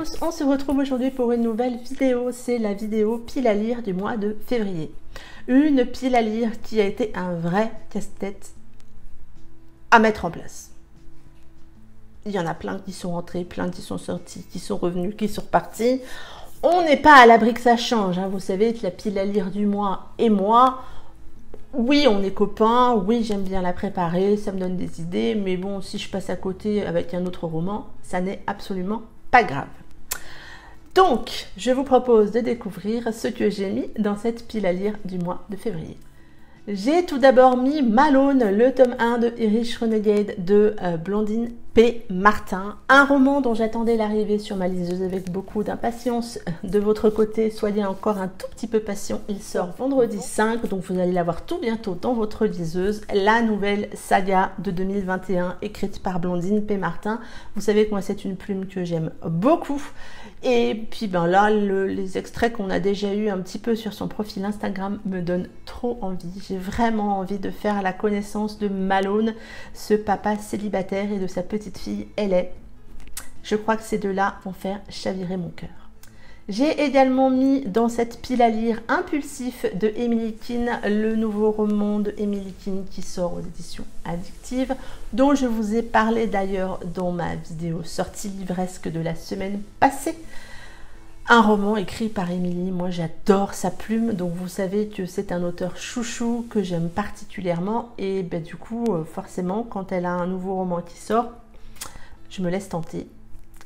tous, on se retrouve aujourd'hui pour une nouvelle vidéo, c'est la vidéo pile à lire du mois de février. Une pile à lire qui a été un vrai casse-tête à mettre en place. Il y en a plein qui sont rentrés, plein qui sont sortis, qui sont revenus, qui sont repartis. On n'est pas à l'abri que ça change, hein. Vous savez que la pile à lire du mois et moi, oui, on est copains, oui, j'aime bien la préparer, ça me donne des idées, mais bon, si je passe à côté avec un autre roman, ça n'est absolument pas grave. Donc, je vous propose de découvrir ce que j'ai mis dans cette pile à lire du mois de février. J'ai tout d'abord mis Malone, le tome 1 de Irish Renegade de Blandine P. Martin. Un roman dont j'attendais l'arrivée sur ma liseuse avec beaucoup d'impatience. De votre côté, soyez encore un tout petit peu patient. Il sort vendredi 5, donc vous allez l'avoir tout bientôt dans votre liseuse. La nouvelle saga de 2021 écrite par Blandine P. Martin. Vous savez que moi, c'est une plume que j'aime beaucoup. Et puis ben là, les extraits qu'on a déjà eu un petit peu sur son profil Instagram me donnent trop envie. J'ai vraiment envie de faire la connaissance de Malone, ce papa célibataire, et de sa petite fille Ellie. Je crois que ces deux-là vont faire chavirer mon cœur. J'ai également mis dans cette pile à lire Impulsif de Emily King, le nouveau roman de Emily King qui sort aux éditions Addictive, dont je vous ai parlé d'ailleurs dans ma vidéo sortie livresque de la semaine passée. Un roman écrit par Emily, moi j'adore sa plume, donc vous savez que c'est un auteur chouchou que j'aime particulièrement, et ben, du coup forcément quand elle a un nouveau roman qui sort, je me laisse tenter,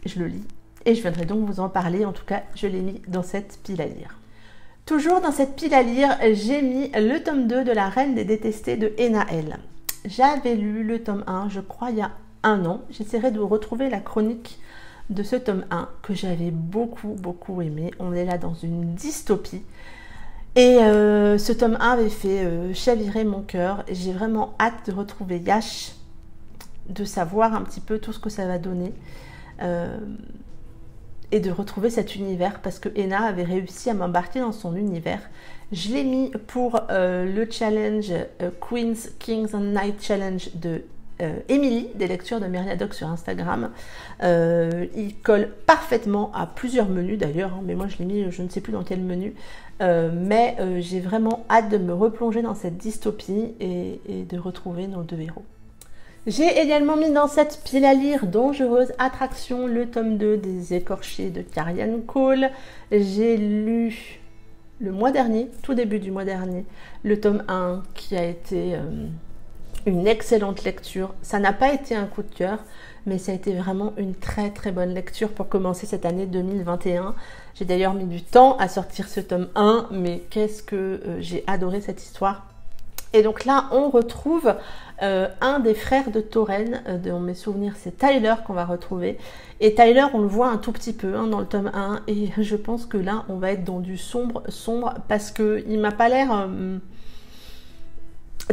je le lis. Et je viendrai donc vous en parler, en tout cas je l'ai mis dans cette pile à lire. Toujours dans cette pile à lire, j'ai mis le tome 2 de La Reine des Détestés de Henna L. J'avais lu le tome 1, je crois, il y a un an. J'essaierai de retrouver la chronique de ce tome 1 que j'avais beaucoup aimé. On est là dans une dystopie. Et ce tome 1 avait fait chavirer mon cœur. J'ai vraiment hâte de retrouver Yash, de savoir un petit peu tout ce que ça va donner. Et de retrouver cet univers, parce que Henna avait réussi à m'embarquer dans son univers. Je l'ai mis pour le challenge Queens, Kings and Knights Challenge de Emily, des lectures de Meriadoc sur Instagram. Il colle parfaitement à plusieurs menus d'ailleurs, hein, mais moi je l'ai mis, je ne sais plus dans quel menu. Mais j'ai vraiment hâte de me replonger dans cette dystopie et de retrouver nos deux héros. J'ai également mis dans cette pile à lire Dangereuse Attraction, le tome 2 des Écorchés de Carianne Cole. J'ai lu le mois dernier, tout début du mois dernier, le tome 1 qui a été une excellente lecture. Ça n'a pas été un coup de cœur, mais ça a été vraiment une très bonne lecture pour commencer cette année 2021. J'ai d'ailleurs mis du temps à sortir ce tome 1, mais qu'est-ce que j'ai adoré cette histoire. Et donc là, on retrouve un des frères de Tauren, dans mes souvenirs, c'est Tyler qu'on va retrouver. Et Tyler, on le voit un tout petit peu hein, dans le tome 1, et je pense que là, on va être dans du sombre, parce qu'il m'a pas l'air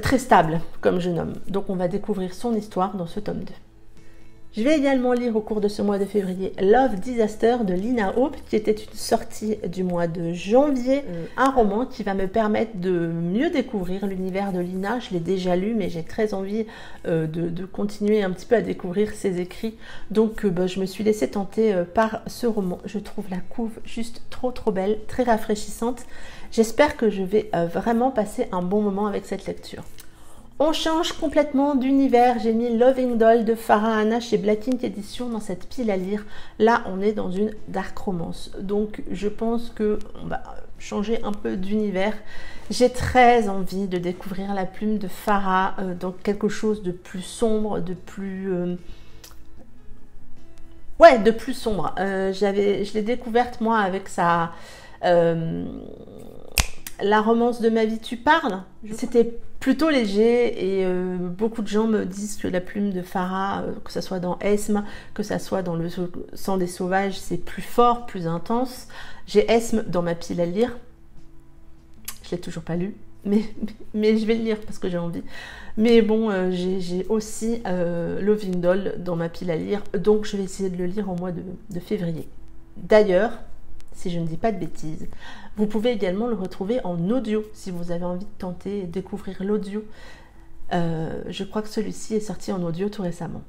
très stable comme jeune homme. Donc on va découvrir son histoire dans ce tome 2. Je vais également lire au cours de ce mois de février Love Disaster de Lina Hope, qui était une sortie du mois de janvier. Un roman qui va me permettre de mieux découvrir l'univers de Lina. Je l'ai déjà lu, mais j'ai très envie de continuer un petit peu à découvrir ses écrits. Donc je me suis laissée tenter par ce roman. Je trouve la couve juste trop belle, très rafraîchissante. J'espère que je vais vraiment passer un bon moment avec cette lecture. On change complètement d'univers. J'ai mis Loving Doll de Farah Hanna chez Black Ink Edition dans cette pile à lire. Là, on est dans une dark romance. Donc, je pense qu'on va changer un peu d'univers. J'ai très envie de découvrir la plume de Farah dans quelque chose de plus sombre, de plus... Ouais, de plus sombre. Je l'ai découverte, moi, avec sa... La romance de ma vie, tu parles. C'était plutôt léger et beaucoup de gens me disent que la plume de Farah, que ce soit dans Esme, que ce soit dans Le sang des sauvages, c'est plus fort, plus intense. J'ai Esme dans ma pile à lire. Je l'ai toujours pas lu, mais je vais le lire parce que j'ai envie. Mais bon, j'ai aussi Loving Doll dans ma pile à lire, donc je vais essayer de le lire au mois de février. D'ailleurs, si je ne dis pas de bêtises, vous pouvez également le retrouver en audio si vous avez envie de tenter et découvrir l'audio. Je crois que celui-ci est sorti en audio tout récemment.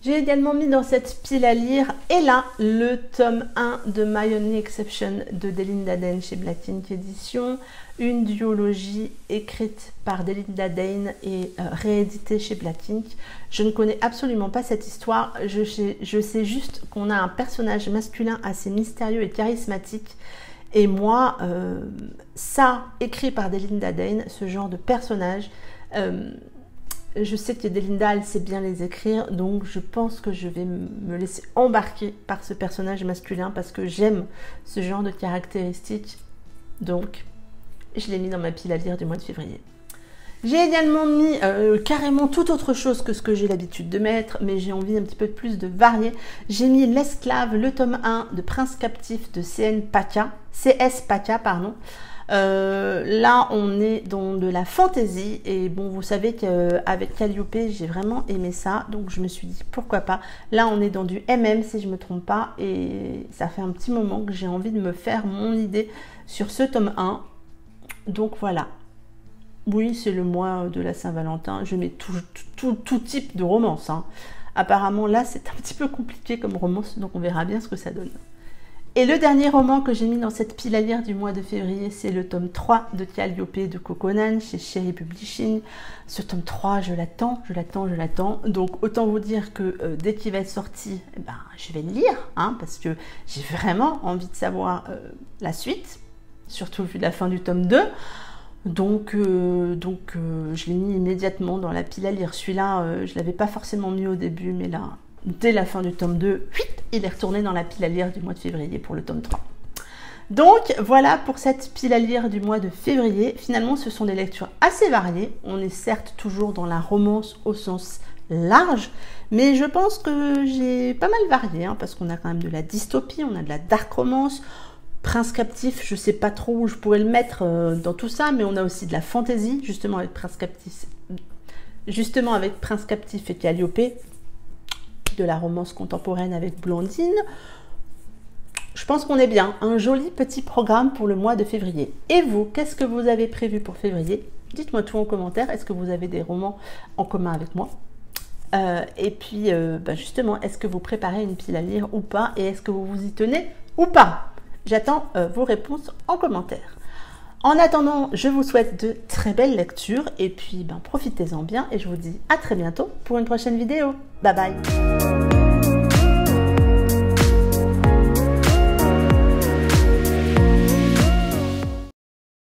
J'ai également mis dans cette pile à lire, et là, le tome 1 de My Only Exception de Delinda Dane chez Black Ink Edition, une duologie écrite par Delinda Dane et rééditée chez Black Ink. Je ne connais absolument pas cette histoire, je sais juste qu'on a un personnage masculin assez mystérieux et charismatique, et moi, ça, écrit par Delinda Dane, ce genre de personnage, je sais que Delinda, elle sait bien les écrire, donc je pense que je vais me laisser embarquer par ce personnage masculin parce que j'aime ce genre de caractéristiques. Donc, je l'ai mis dans ma pile à lire du mois de février. J'ai également mis carrément tout autre chose que ce que j'ai l'habitude de mettre, mais j'ai envie un petit peu plus de varier. J'ai mis L'Esclave, le tome 1 de Prince Captif de CS Pacha, pardon. Là on est dans de la fantasy et bon, vous savez qu'avec Calliope j'ai vraiment aimé ça, donc je me suis dit pourquoi pas. Là on est dans du MM si je me trompe pas, et ça fait un petit moment que j'ai envie de me faire mon idée sur ce tome 1, donc voilà. Oui, c'est le mois de la Saint-Valentin, je mets tout type de romance, hein. Apparemment là c'est un petit peu compliqué comme romance, donc on verra bien ce que ça donne. Et le dernier roman que j'ai mis dans cette pile à lire du mois de février, c'est le tome 3 de Calliope de Coconan chez Cherry Publishing. Ce tome 3, je l'attends. Donc autant vous dire que dès qu'il va être sorti, eh ben, je vais le lire, hein, parce que j'ai vraiment envie de savoir la suite, surtout vu la fin du tome 2. Donc je l'ai mis immédiatement dans la pile à lire. Celui-là, je ne l'avais pas forcément mis au début, mais là, dès la fin du tome 2, il est retourné dans la pile à lire du mois de février pour le tome 3. Donc voilà pour cette pile à lire du mois de février. Finalement, ce sont des lectures assez variées. On est certes toujours dans la romance au sens large, mais je pense que j'ai pas mal varié, hein, parce qu'on a quand même de la dystopie, on a de la dark romance, Prince Captif, je sais pas trop où je pourrais le mettre dans tout ça, mais on a aussi de la fantasy, justement avec Prince Captif et Calliope, de la romance contemporaine avec Blondine. Je pense qu'on est bien. Un joli petit programme pour le mois de février. Et vous, qu'est-ce que vous avez prévu pour février? Dites-moi tout en commentaire. Est-ce que vous avez des romans en commun avec moi? Et puis, justement, est-ce que vous préparez une pile à lire ou pas? Et est-ce que vous vous y tenez ou pas? J'attends vos réponses en commentaire. En attendant, je vous souhaite de très belles lectures. Et puis, profitez-en bien. Et je vous dis à très bientôt pour une prochaine vidéo. Bye bye!